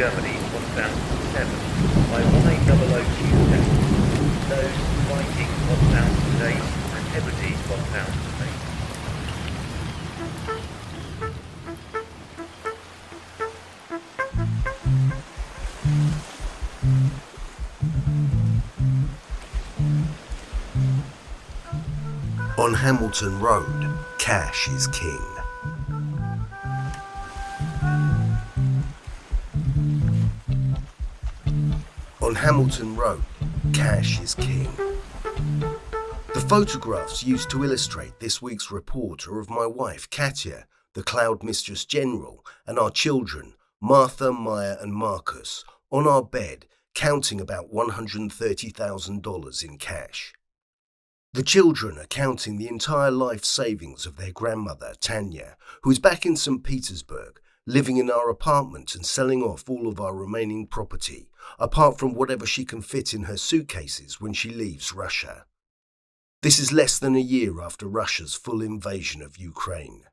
Germany 1007 by 1800 Those fighting 1008 and Hebrides 1008. On Hamilton Road, cash is king. On Hamilton Road, cash is king. The photographs used to illustrate this week's report are of my wife, Katya, the Cloud Mistress General, and our children, Martha, Maya and Marcus, on our bed, counting about $130,000 in cash. The children are counting the entire life savings of their grandmother, Tanya, who is back in St. Petersburg, living in our apartment and selling off all of our remaining property, apart from whatever she can fit in her suitcases when she leaves Russia. This is less than a year after Russia's full invasion of Ukraine.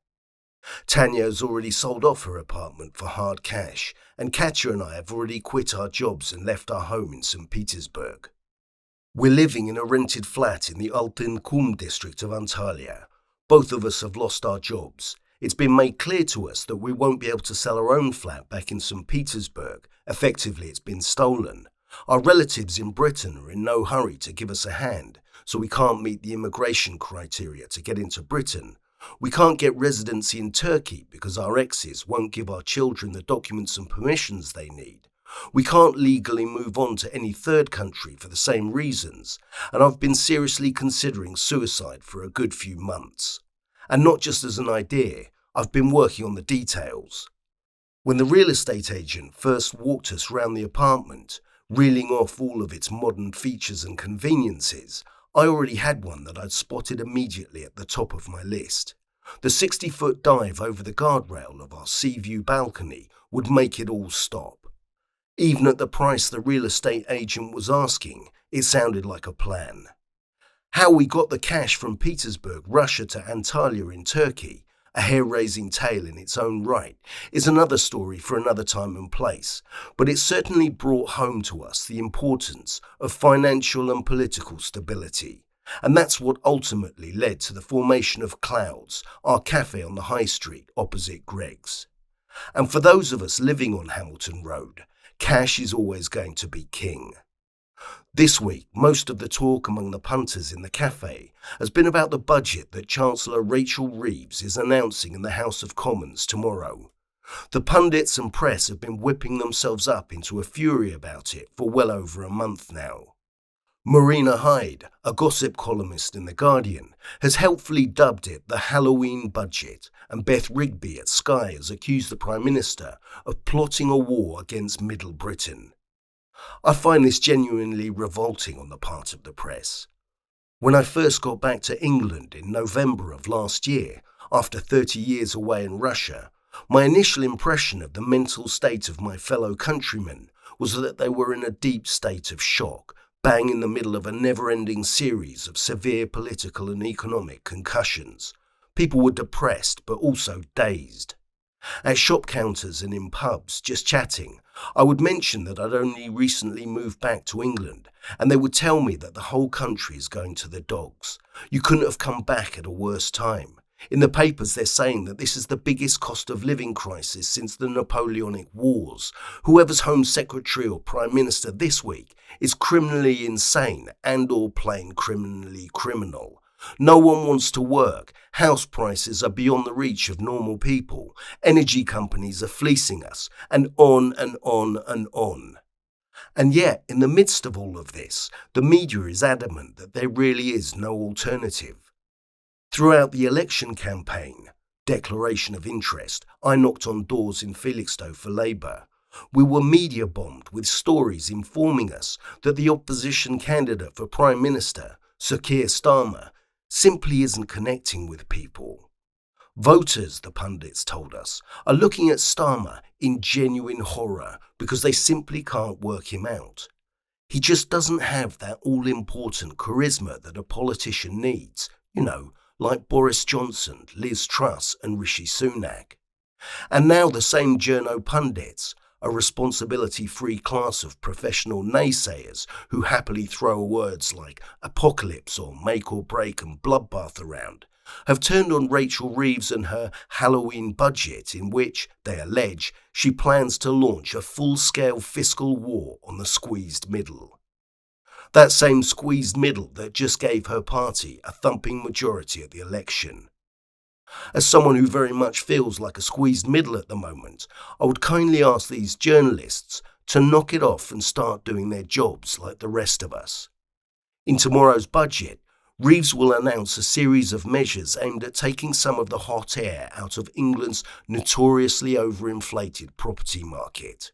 Tanya has already sold off her apartment for hard cash, and Katya and I have already quit our jobs and left our home in St. Petersburg. We're living in a rented flat in the Altin-Kum district of Antalya. Both of us have lost our jobs. It's been made clear to us that we won't be able to sell our own flat back in St. Petersburg. Effectively, it's been stolen. Our relatives in Britain are in no hurry to give us a hand, so we can't meet the immigration criteria to get into Britain. We can't get residency in Turkey because our exes won't give our children the documents and permissions they need. We can't legally move on to any third country for the same reasons, and I've been seriously considering suicide for a good few months. And not just as an idea, I've been working on the details. When the real estate agent first walked us round the apartment, reeling off all of its modern features and conveniences, I already had one that I'd spotted immediately at the top of my list. The 60-foot dive over the guardrail of our sea view balcony would make it all stop. Even at the price the real estate agent was asking, it sounded like a plan. How we got the cash from Petersburg, Russia to Antalya in Turkey, a hair-raising tale in its own right, is another story for another time and place, but it certainly brought home to us the importance of financial and political stability. And that's what ultimately led to the formation of Clouds, our cafe on the High Street opposite Greg's. And for those of us living on Hamilton Road, cash is always going to be king. This week, most of the talk among the punters in the cafe has been about the budget that Chancellor Reeves is announcing in the House of Commons tomorrow. The pundits and press have been whipping themselves up into a fury about it for well over a month now. Marina Hyde, a gossip columnist in The Guardian, has helpfully dubbed it the Halloween budget, and Beth Rigby at Sky has accused the Prime Minister of plotting a war against Middle Britain. I find this genuinely revolting on the part of the press. When I first got back to England in November of last year, after 30 years away in Russia, my initial impression of the mental state of my fellow countrymen was that they were in a deep state of shock, bang in the middle of a never-ending series of severe political and economic concussions. People were depressed but also dazed. At shop counters and in pubs, just chatting, I would mention that I'd only recently moved back to England, and they would tell me that the whole country is going to the dogs. You couldn't have come back at a worse time. In the papers they're saying that this is the biggest cost of living crisis since the Napoleonic Wars. Whoever's Home Secretary or Prime Minister this week is criminally insane and or plain criminally criminal. No one wants to work. House prices are beyond the reach of normal people. Energy companies are fleecing us, and on and on and on. And yet, in the midst of all of this, the media is adamant that there really is no alternative. Throughout the election campaign, declaration of interest, I knocked on doors in Felixstowe for Labour. We were media bombed with stories informing us that the opposition candidate for Prime Minister, Sir Keir Starmer, simply isn't connecting with people. Voters, the pundits told us, are looking at Starmer in genuine horror because they simply can't work him out. He just doesn't have that all-important charisma that a politician needs, like Boris Johnson, Liz Truss and Rishi Sunak. And now the same journo pundits a responsibility-free class of professional naysayers who happily throw words like apocalypse or make or break and bloodbath around, have turned on Rachel Reeves and her Halloween budget in which, they allege, she plans to launch a full-scale fiscal war on the squeezed middle. That same squeezed middle that just gave her party a thumping majority at the election. As someone who very much feels like a squeezed middle at the moment, I would kindly ask these journalists to knock it off and start doing their jobs like the rest of us. In tomorrow's budget, Reeves will announce a series of measures aimed at taking some of the hot air out of England's notoriously overinflated property market.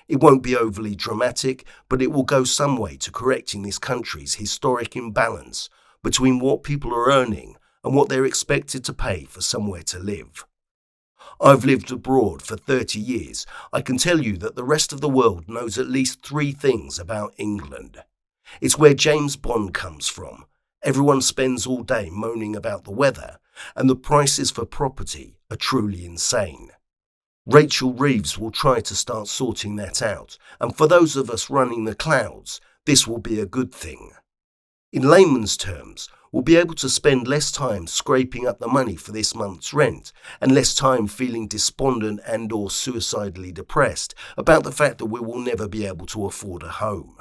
It won't be overly dramatic, but it will go some way to correcting this country's historic imbalance between what people are earning and what they're expected to pay for somewhere to live. I've lived abroad for 30 years. I can tell you that the rest of the world knows at least 3 things about England. It's where James Bond comes from. Everyone spends all day moaning about the weather, and the prices for property are truly insane. Rachel Reeves will try to start sorting that out, and for those of us running the Clouds, this will be a good thing. In layman's terms, we'll be able to spend less time scraping up the money for this month's rent and less time feeling despondent and or suicidally depressed about the fact that we will never be able to afford a home.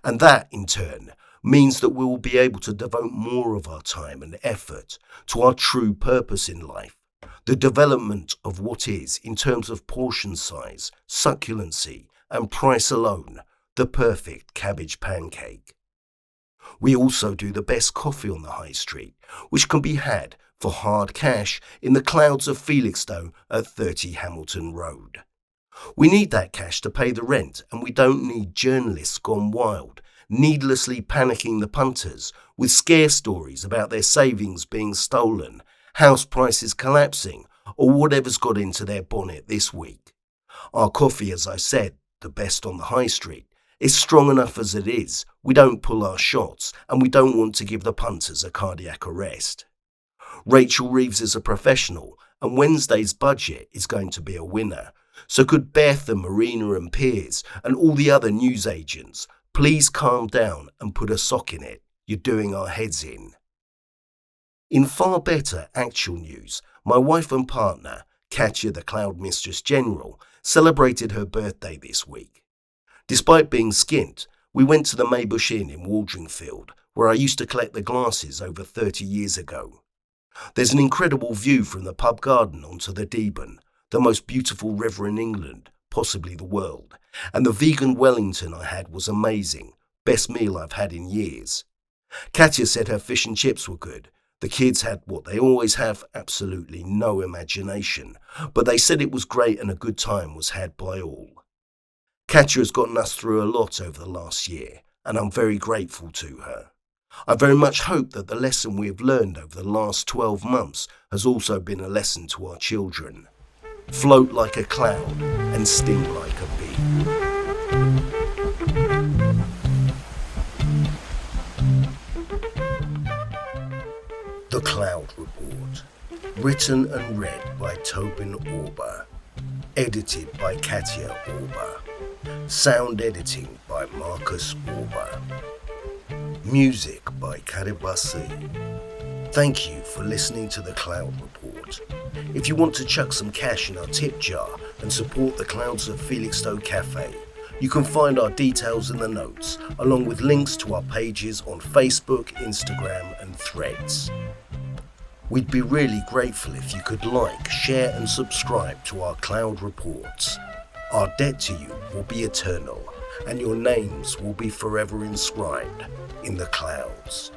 And that, in turn, means that we will be able to devote more of our time and effort to our true purpose in life, the development of what is, in terms of portion size, succulency and price alone, the perfect cabbage pancake. We also do the best coffee on the high street, which can be had for hard cash in the Clouds of Felixstowe at 30 Hamilton Road. We need that cash to pay the rent, and we don't need journalists gone wild, needlessly panicking the punters with scare stories about their savings being stolen, house prices collapsing, or whatever's got into their bonnet this week. Our coffee, as I said, the best on the high street, is strong enough as it is. We don't pull our shots, and we don't want to give the punters a cardiac arrest. Rachel Reeves is a professional, and Wednesday's budget is going to be a winner. So could Beth and Marina and Piers and all the other newsagents please calm down and put a sock in it? You're doing our heads in. In far better actual news, my wife and partner, Katya the Cloud Mistress General, celebrated her birthday this week. Despite being skint, we went to the Maybush Inn in Waldringfield, where I used to collect the glasses over 30 years ago. There's an incredible view from the pub garden onto the Deben, the most beautiful river in England, possibly the world, and the vegan Wellington I had was amazing, best meal I've had in years. Katya said her fish and chips were good. The kids had what they always have, absolutely no imagination, but they said it was great and a good time was had by all. Katya has gotten us through a lot over the last year, and I'm very grateful to her. I very much hope that the lesson we have learned over the last 12 months has also been a lesson to our children. Float like a cloud and sting like a bee. The Cloud Report. Written and read by Tobin Auber. Edited by Katya Auber. Sound editing by Marcus Auber. Music by Karibasi. Thank you for listening to The Cloud Report. If you want to chuck some cash in our tip jar and support the Clouds of Felixstowe Cafe, you can find our details in the notes, along with links to our pages on Facebook, Instagram and Threads. We'd be really grateful if you could like, share and subscribe to our Cloud Reports. Our debt to you will be eternal, and your names will be forever inscribed in the clouds.